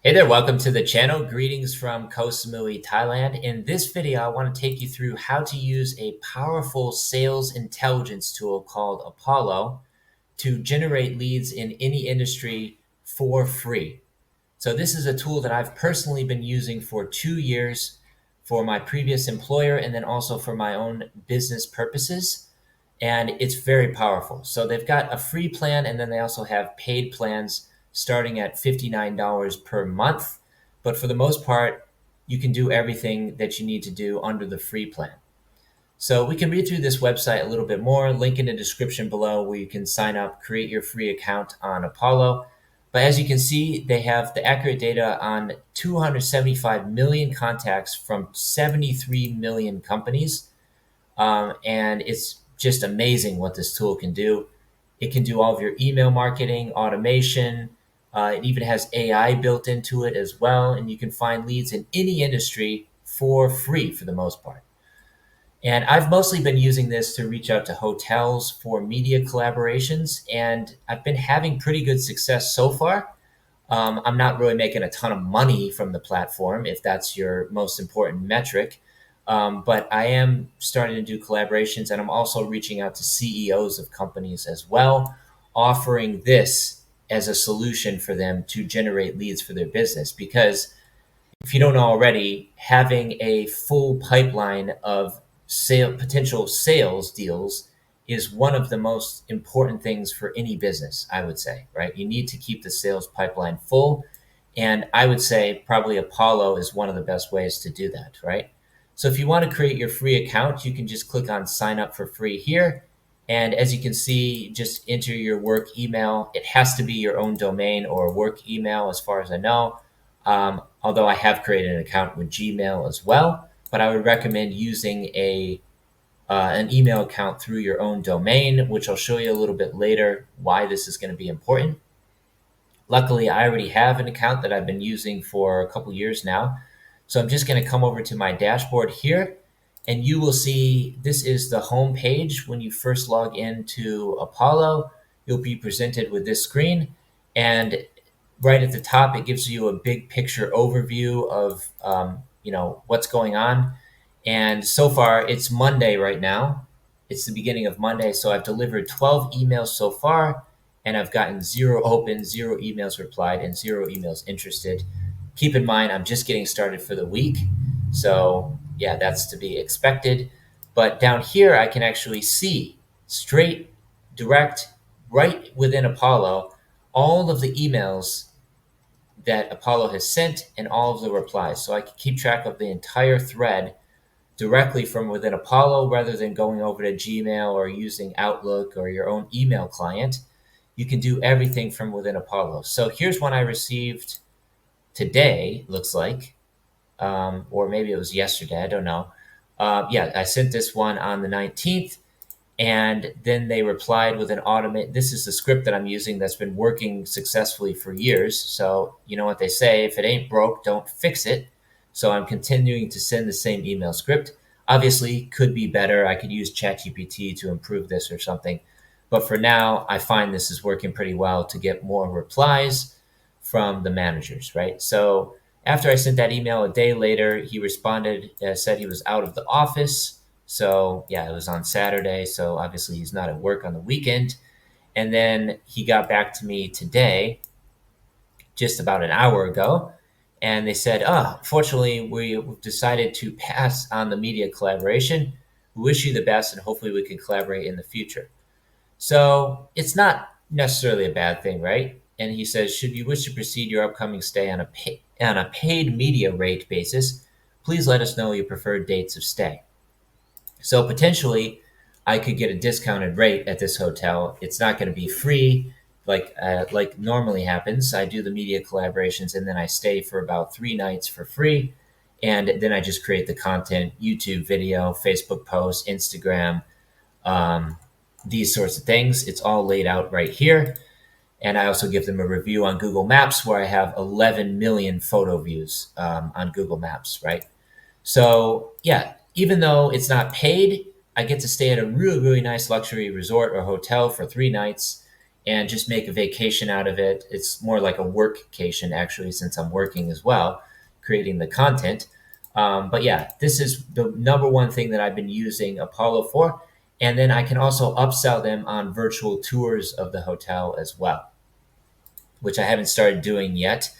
Hey there, welcome to the channel. Greetings from Koh Samui, Thailand. In this video, I want to take you through how to use a powerful sales intelligence tool called Apollo to generate leads in any industry for free. So this is a tool that I've personally been using for 2 years for my previous employer and then also for my own business purposes. And it's very powerful. So they've got a free plan and then they also have paid plans starting at $59 per month. But for the most part, you can do everything that you need to do under the free plan. So we can read through this website a little bit more, link in the description below where you can sign up, create your free account on Apollo. But as you can see, they have the accurate data on 275 million contacts from 73 million companies. And it's just amazing what this tool can do. It can do all of your email marketing, automation. It even has AI built into it as well. And you can find leads in any industry for free for the most part. And I've mostly been using this to reach out to hotels for media collaborations. And I've been having pretty good success so far. I'm not really making a ton of money from the platform, if that's your most important metric. But I am starting to do collaborations, and I'm also reaching out to CEOs of companies as well, offering this as a solution for them to generate leads for their business. Because if you don't know already, having a full pipeline of potential sales deals is one of the most important things for any business, I would say, right? You need to keep the sales pipeline full. And I would say probably Apollo is one of the best ways to do that, right? So if you want to create your free account, you can just click on sign up for free here. And as you can see, just enter your work email. It has to be your own domain or work email as far as I know. Although I have created an account with Gmail as well, but I would recommend using an email account through your own domain, which I'll show you a little bit later why this is going to be important. Luckily, I already have an account that I've been using for a couple years now. So I'm just going to come over to my dashboard here, and you will see this is the home page. When you first log into Apollo, you'll be presented with this screen. And right at the top, it gives you a big picture overview of what's going on. And so far, it's Monday right now. It's the beginning of Monday. So I've delivered 12 emails so far, and I've gotten 0 open, 0 emails replied, and 0 emails interested. Keep in mind, I'm just getting started for the week. So yeah, that's to be expected. But down here, I can actually see straight, direct, right within Apollo, all of the emails that Apollo has sent and all of the replies. So I can keep track of the entire thread directly from within Apollo rather than going over to Gmail or using Outlook or your own email client. You can do everything from within Apollo. So here's one I received today, looks like, or maybe it was yesterday, I don't know. Yeah, I sent this one on the 19th, and then they replied with an automate. This is the script that I'm using that's been working successfully for years. So you know what they say, if it ain't broke, don't fix it. So I'm continuing to send the same email script. Obviously, could be better. I could use ChatGPT to improve this or something. But for now, I find this is working pretty well to get more replies from the managers, right? So after I sent that email a day later, he responded, said he was out of the office. So yeah, it was on Saturday. So obviously he's not at work on the weekend. And then he got back to me today, just about an hour ago. And they said, fortunately, we've decided to pass on the media collaboration. We wish you the best, and hopefully we can collaborate in the future. So it's not necessarily a bad thing, right? And he says, should you wish to proceed your upcoming stay on a paid media rate basis, please let us know your preferred dates of stay. So potentially, I could get a discounted rate at this hotel. It's not going to be free like normally happens. I do the media collaborations and then I stay for about 3 nights for free. And then I just create the content, YouTube video, Facebook posts, Instagram, these sorts of things. It's all laid out right here. And I also give them a review on Google Maps where I have 11 million photo views on Google Maps, right? So yeah, even though it's not paid, I get to stay at a really, really nice luxury resort or hotel for 3 nights. and just make a vacation out of it. It's more like a workcation, actually, since I'm working as well, creating the content. But yeah, this is the number one thing that I've been using Apollo for. And then I can also upsell them on virtual tours of the hotel as well, which I haven't started doing yet.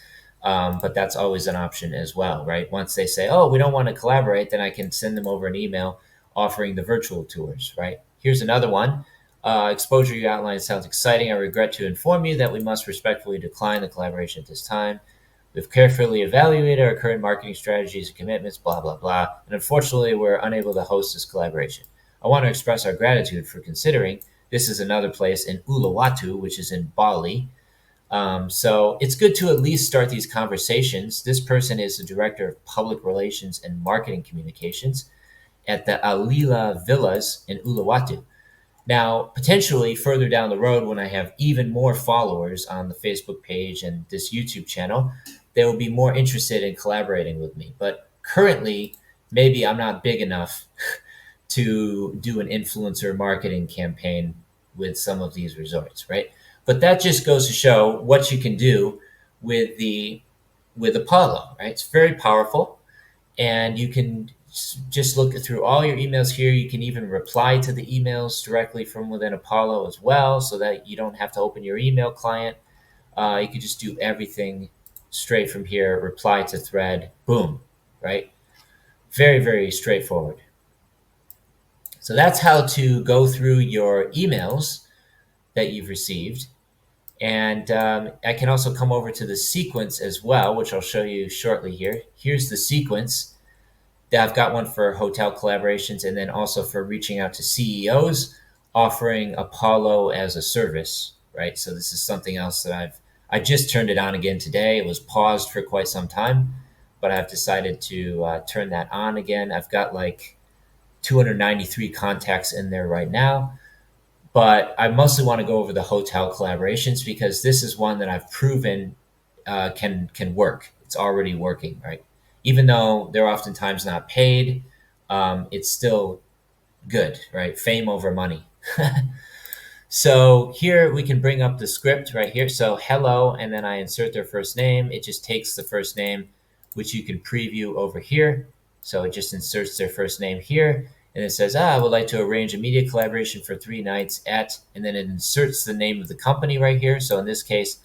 But that's always an option as well, right? Once they say, oh, we don't want to collaborate, then I can send them over an email offering the virtual tours, right? Here's another one. Exposure you outlined sounds exciting. I regret to inform you that we must respectfully decline the collaboration at this time. We've carefully evaluated our current marketing strategies and commitments, blah, blah, blah. And unfortunately, we're unable to host this collaboration. I want to express our gratitude for considering this is another place in Uluwatu, which is in Bali. So it's good to at least start these conversations. This person is the director of public relations and marketing communications at the Alila Villas in Uluwatu. Now, potentially further down the road, when I have even more followers on the Facebook page and this YouTube channel, they will be more interested in collaborating with me. But currently, maybe I'm not big enough to do an influencer marketing campaign with some of these resorts, right? But that just goes to show what you can do with Apollo, right? It's very powerful, and you can just look through all your emails here. You can even reply to the emails directly from within Apollo as well, so that you don't have to open your email client. You can just do everything straight from here, reply to thread, boom, right? Very, very straightforward. So that's how to go through your emails that you've received. And I can also come over to the sequence as well, which I'll show you shortly here. Here's the sequence. I've got one for hotel collaborations and then also for reaching out to CEOs, offering Apollo as a service, right? So this is something else that I just turned it on again today. It was paused for quite some time, but I've decided to turn that on again. I've got like 293 contacts in there right now. But I mostly want to go over the hotel collaborations because this is one that I've proven can work. It's already working, right? Even though they're oftentimes not paid, it's still good, right? Fame over money. So here we can bring up the script right here. So hello, and then I insert their first name. It just takes the first name, which you can preview over here. So it just inserts their first name here. And it says, I would like to arrange a media collaboration for 3 nights at, and then it inserts the name of the company right here. So in this case,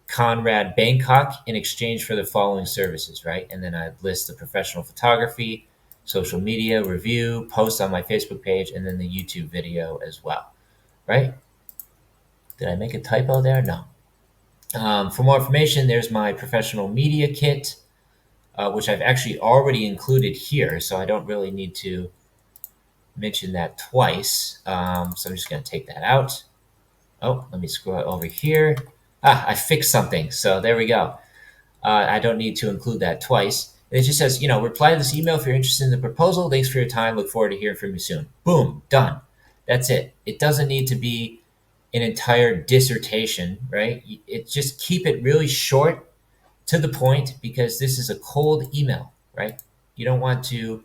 Conrad Bangkok, in exchange for the following services, right? And then I list the professional photography, social media, review, post on my Facebook page, and then the YouTube video as well, right? Did I make a typo there? No. For more information, there's my professional media kit, which I've actually already included here, so I don't really need to mention that twice. So I'm just going to take that out. Oh, let me scroll over here. I fixed something. So there we go. I don't need to include that twice. It just says, reply to this email if you're interested in the proposal. Thanks for your time. Look forward to hearing from you soon. Boom, done. That's it. It doesn't need to be an entire dissertation, right? It just keep it really short to the point because this is a cold email, right? You don't want to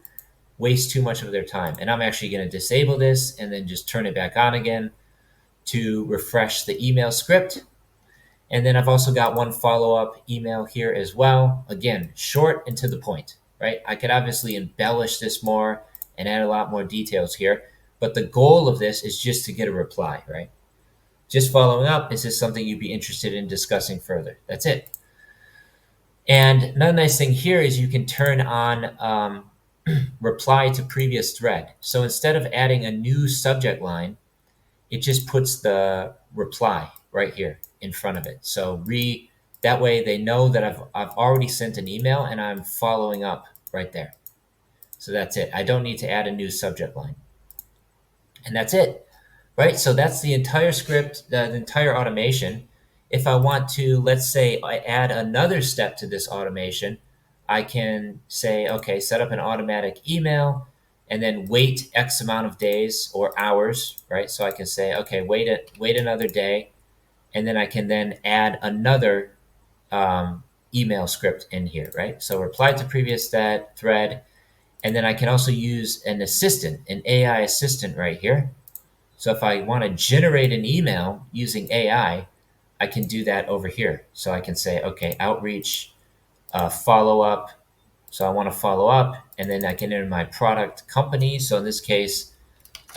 waste too much of their time. And I'm actually going to disable this and then just turn it back on again to refresh the email script. And then I've also got one follow-up email here as well. Again, short and to the point, right? I could obviously embellish this more and add a lot more details here, but the goal of this is just to get a reply, right? Just following up, is this something you'd be interested in discussing further? That's it. And another nice thing here is you can turn on reply to previous thread. So instead of adding a new subject line, it just puts the reply right here in front of it. So that way they know that I've already sent an email and I'm following up right there. So that's it. I don't need to add a new subject line. And that's it, right? So that's the entire script, the entire automation. If I want to, let's say, I add another step to this automation, I can say, okay, set up an automatic email and then wait X amount of days or hours, right? So I can say, okay, wait another day. And then I can then add another email script in here, right? So reply to previous thread. And then I can also use an assistant, an AI assistant right here. So if I want to generate an email using AI, I can do that over here. So I can say, okay, outreach, follow up. So I want to follow up, and then I can enter my product company. So in this case,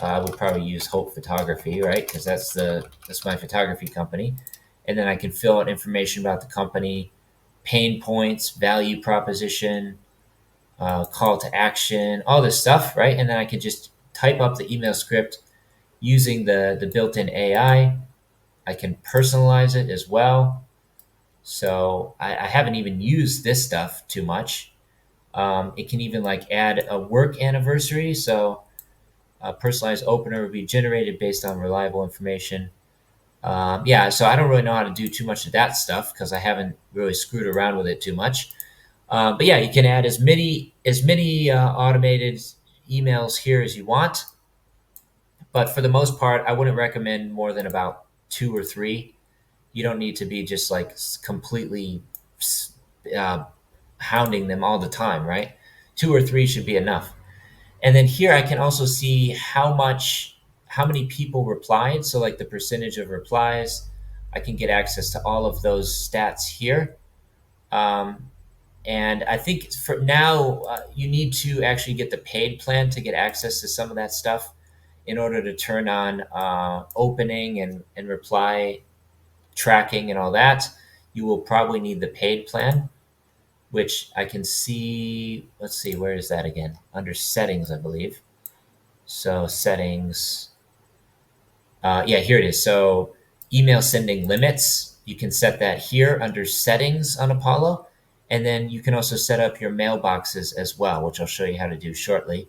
I would probably use Hope Photography, right? Because that's my photography company. And then I can fill out information about the company, pain points, value proposition, call to action, all this stuff, right? And then I can just type up the email script using the built-in AI. I can personalize it as well. So I haven't even used this stuff too much. It can even like add a work anniversary. So a personalized opener will be generated based on reliable information. Yeah, so I don't really know how to do too much of that stuff because I haven't really screwed around with it too much. But yeah, you can add as many automated emails here as you want. But for the most part, I wouldn't recommend more than about two or three. You don't need to be just like completely uh, hounding them all the time, right? Two or three should be enough. And then here I can also see how many people replied. So like the percentage of replies, I can get access to all of those stats here. Um, and I think for now, you need to actually get the paid plan to get access to some of that stuff in order to turn on opening and reply tracking and all that. You will probably need the paid plan, which I can see. Let's see, where is that again? Under settings, I believe. So settings. Yeah, here it is. So email sending limits, you can set that here under settings on Apollo. And then you can also set up your mailboxes as well, which I'll show you how to do shortly.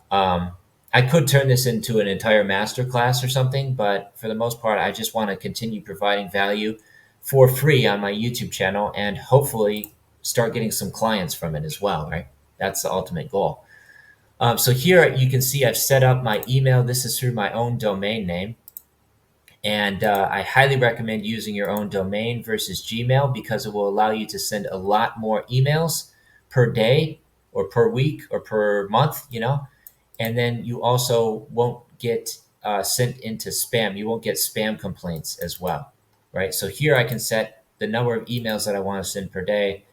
Um, I could turn this into an entire masterclass or something, but for the most part, I just want to continue providing value for free on my YouTube channel and hopefully start getting some clients from it as well, right? That's the ultimate goal. So here you can see I've set up my email. This is through my own domain name. And I highly recommend using your own domain versus Gmail because it will allow you to send a lot more emails per day or per week or per month, and then you also won't get sent into spam. You won't get spam complaints as well, right? So here I can set the number of emails that I want to send per day,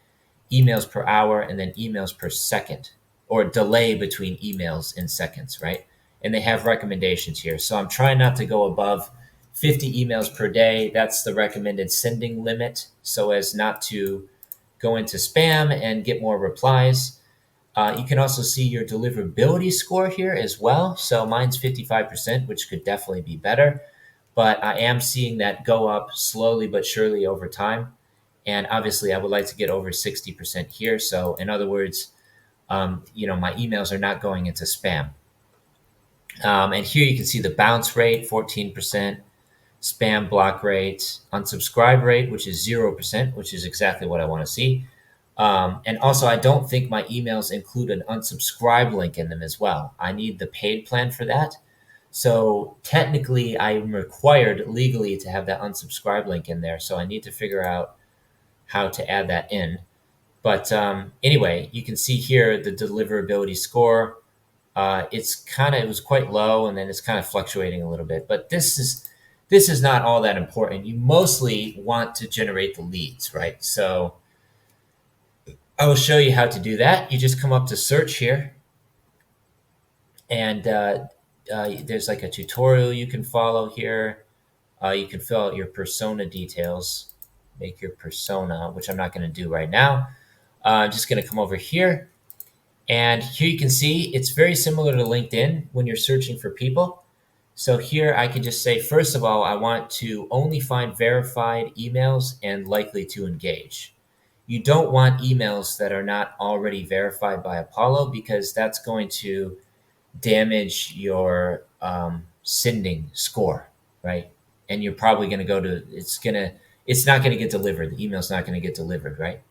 emails per hour, and then emails per second, or delay between emails in seconds, right? And they have recommendations here. So I'm trying not to go above 50 emails per day. That's the recommended sending limit so as not to go into spam and get more replies. You can also see your deliverability score here as well. So mine's 55%, which could definitely be better. But I am seeing that go up slowly but surely over time. And obviously, I would like to get over 60% here. So in other words, my emails are not going into spam. And here you can see the bounce rate, 14%, spam block rate, unsubscribe rate, which is 0%, which is exactly what I want to see. And also, I don't think my emails include an unsubscribe link in them as well. I need the paid plan for that. So technically, I'm required legally to have that unsubscribe link in there. So I need to figure out how to add that in. But anyway, you can see here the deliverability score. It was quite low, and then it's kind of fluctuating a little bit. But this is not all that important. You mostly want to generate the leads, right? So I will show you how to do that. You just come up to search here, and there's like a tutorial you can follow here. You can fill out your persona details, make your persona, which I'm not going to do right now. I'm just going to come over here, and here you can see it's very similar to LinkedIn when you're searching for people. So here I can just say, first of all, I want to only find verified emails and likely to engage. You don't want emails that are not already verified by Apollo because that's going to damage your sending score, right? And you're probably going to it's not going to get delivered. The email's not going to get delivered, right?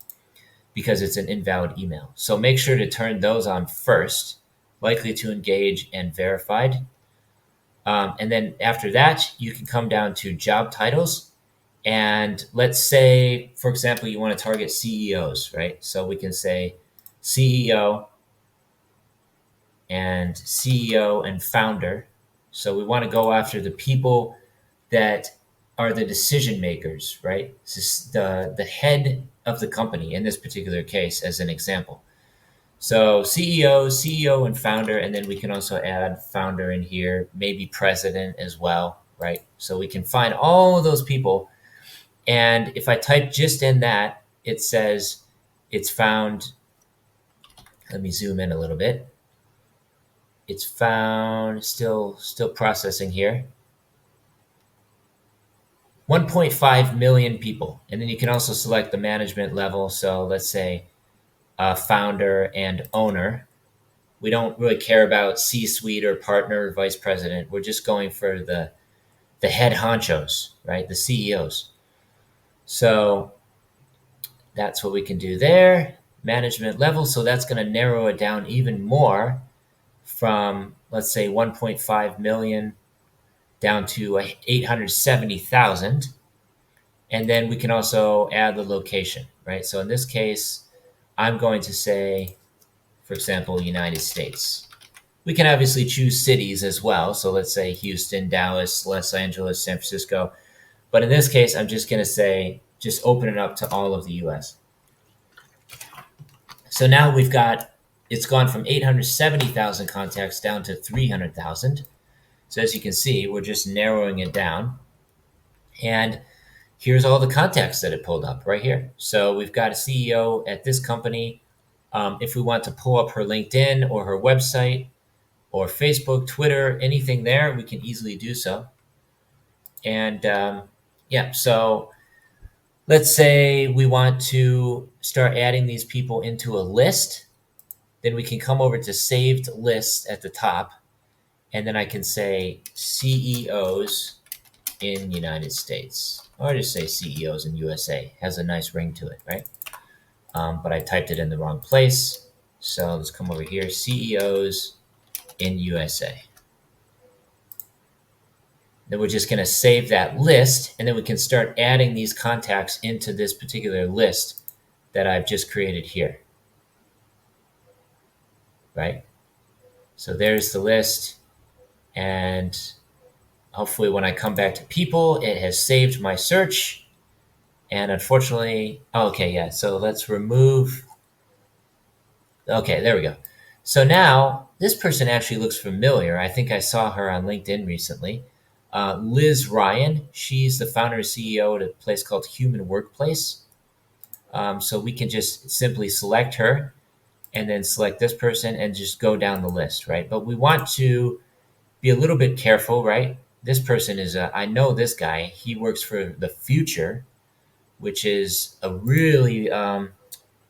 Because it's an invalid email. So make sure to turn those on first, likely to engage and verified. And then after that, you can come down to job titles. And let's say, for example, you want to target CEOs, right? So we can say CEO and founder. So we want to go after the people that are the decision makers, right? This is the head of the company in this particular case, as an example. So CEO and founder, and then we can also add founder in here, maybe president as well, right? So we can find all of those people. And if I type just in that, it says it's found. Let me zoom in a little bit. It's found, still processing here. 1.5 million people. And then you can also select the management level. So let's say founder and owner. We don't really care about C-suite or partner or vice president. We're just going for the head honchos, right? The CEOs. So that's what we can do there. Management level. So that's going to narrow it down even more from, let's say, 1.5 million down to 870,000. And then we can also add the location, right? So in this case, I'm going to say, for example, United States. We can obviously choose cities as well. So let's say Houston, Dallas, Los Angeles, San Francisco. But in this case, I'm just going to say, just open it up to all of the US. So now it's gone from 870,000 contacts down to 300,000. So as you can see, we're just narrowing it down. And here's all the contacts that it pulled up right here. So we've got a CEO at this company. If we want to pull up her LinkedIn or her website or Facebook, Twitter, anything there, we can easily do so. And yeah, so let's say we want to start adding these people into a list. Then we can come over to saved lists at the top. And then I can say CEOs in United States. Or just say CEOs in USA. Has a nice ring to it, right? But I typed it in the wrong place. So let's come over here, CEOs in USA. Then we're just going to save that list, and then we can start adding these contacts into this particular list that I've just created here. Right? So there's the list, and hopefully when I come back to people, it has saved my search. And unfortunately, okay, yeah, so let's remove. Okay, there we go. So now this person actually looks familiar. I think I saw her on LinkedIn recently. Liz Ryan, she's the founder and CEO at a place called Human Workplace. So we can just simply select her and then select this person and just go down the list, right? But we want to be a little bit careful, right? This person is, I know this guy. He works for The Future, which is a really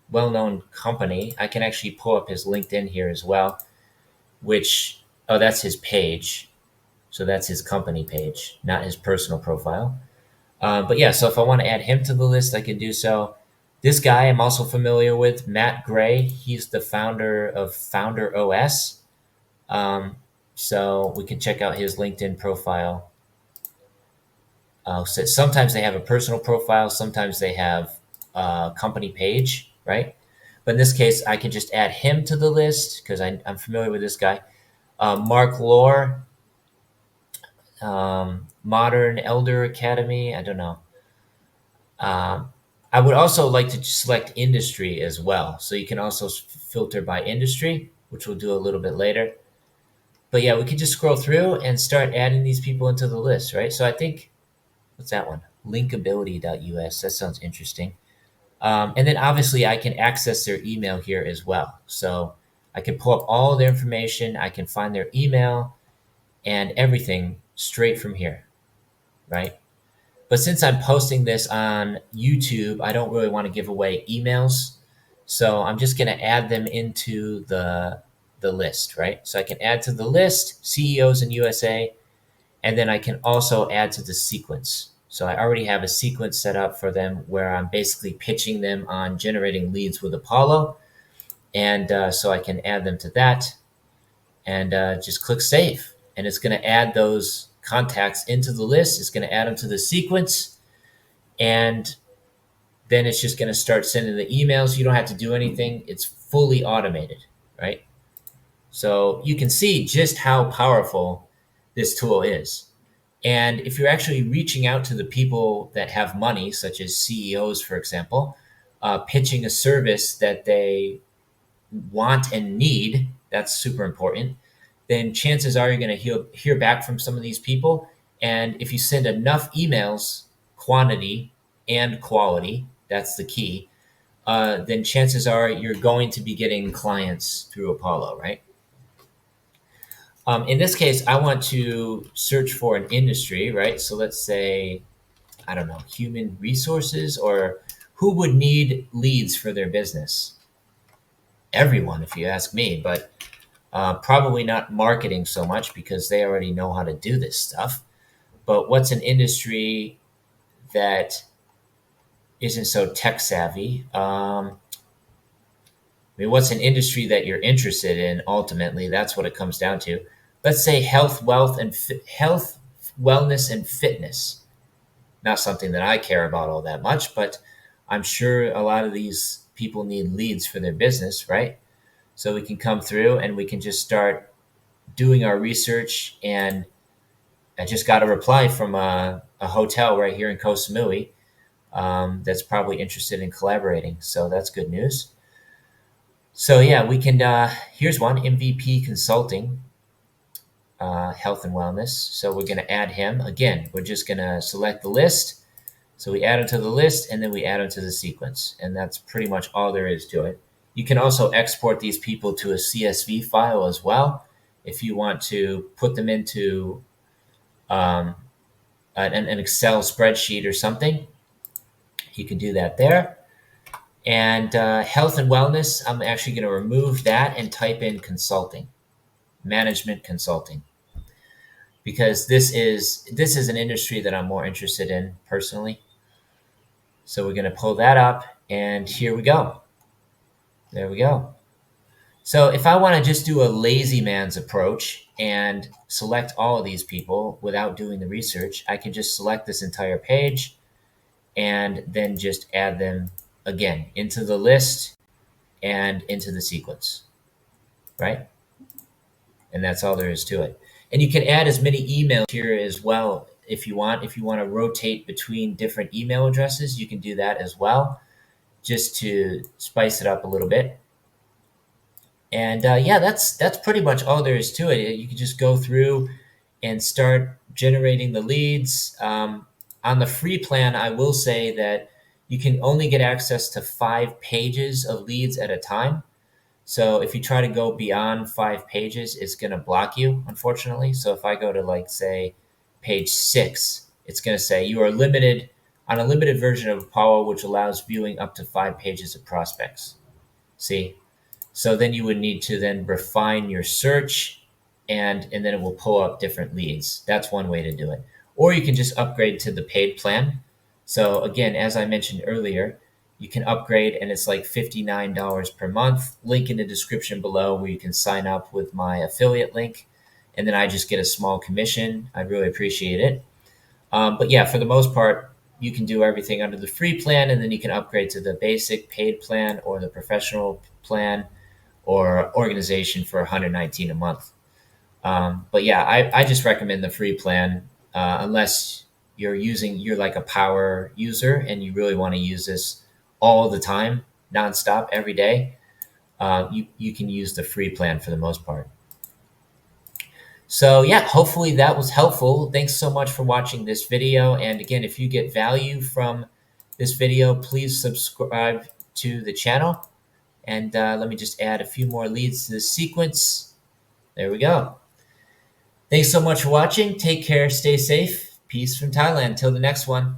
well-known company. I can actually pull up his LinkedIn here as well, which, oh, that's his page. So that's his company page, not his personal profile. But yeah, so if I want to add him to the list, I can do so. This guy I'm also familiar with, Matt Gray. He's the founder of Founder OS. So we can check out his LinkedIn profile. So sometimes they have a personal profile, sometimes they have a company page, right? But in this case, I can just add him to the list because I'm familiar with this guy. Mark Lohr, Modern Elder Academy, I don't know. I would also like to select industry as well. So you can also filter by industry, which we'll do a little bit later. But yeah, we can just scroll through and start adding these people into the list, right? So I think, what's that one? Linkability.us. That sounds interesting. And then obviously I can access their email here as well. So I can pull up all their information. I can find their email and everything straight from here, right? But since I'm posting this on YouTube, I don't really want to give away emails. So I'm just going to add them into the list, right? So I can add to the list, CEOs in USA, and then I can also add to the sequence. So I already have a sequence set up for them where I'm basically pitching them on generating leads with Apollo. And so I can add them to that and just click save. And it's going to add those contacts into the list. It's going to add them to the sequence. And then it's just going to start sending the emails. You don't have to do anything. It's fully automated, right? So you can see just how powerful this tool is. And if you're actually reaching out to the people that have money, such as CEOs, for example, pitching a service that they want and need, that's super important, then chances are you're going to hear back from some of these people. And if you send enough emails, quantity and quality, that's the key, then chances are you're going to be getting clients through Apollo, right? In this case, I want to search for an industry, right? So let's say, I don't know, human resources, or who would need leads for their business? Everyone, if you ask me, but probably not marketing so much because they already know how to do this stuff. But what's an industry that isn't so tech savvy? I mean, what's an industry that you're interested in? Ultimately, that's what it comes down to. Let's say health, wellness, and fitness. Not something that I care about all that much, but I'm sure a lot of these people need leads for their business, right? So we can come through and we can just start doing our research. And I just got a reply from a hotel right here in Koh Samui that's probably interested in collaborating. So that's good news. So yeah, we can, here's one, MVP Consulting, Health and Wellness. So we're going to add him. Again, we're just going to select the list. So we add him to the list, and then we add him to the sequence. And that's pretty much all there is to it. You can also export these people to a CSV file as well. If you want to put them into an Excel spreadsheet or something, you can do that there. And health and wellness, I'm actually going to remove that and type in consulting, management consulting, because this is an industry that I'm more interested in personally. So we're going to pull that up, and here we go. There we go. So if I want to just do a lazy man's approach and select all of these people without doing the research, I can just select this entire page and then just add them again into the list and into the sequence, right? And that's all there is to it. And you can add as many emails here as well if you want. If you want to rotate between different email addresses, you can do that as well, just to spice it up a little bit. And yeah, that's pretty much all there is to it. You can just go through and start generating the leads. On the free plan, I will say that you can only get access to 5 pages of leads at a time. So if you try to go beyond 5 pages, it's going to block you, unfortunately. So if I go to, like, say, page 6, it's going to say you are limited on a limited version of Apollo, which allows viewing up to 5 pages of prospects. See? So then you would need to then refine your search, and then it will pull up different leads. That's one way to do it. Or you can just upgrade to the paid plan. So again, as I mentioned earlier, you can upgrade, and it's like $59 per month. Link in the description below where you can sign up with my affiliate link, and then I just get a small commission. I'd really appreciate it. But yeah, for the most part, you can do everything under the free plan, and then you can upgrade to the basic paid plan or the professional plan or organization for $119 a month. But yeah, I just recommend the free plan unless you're like a power user and you really want to use this all the time, nonstop, every day. You can use the free plan for the most part. So yeah, hopefully that was helpful. Thanks so much for watching this video. And again, if you get value from this video, please subscribe to the channel. And let me just add a few more leads to the sequence. There we go. Thanks so much for watching. Take care. Stay safe. Peace from Thailand. Till the next one.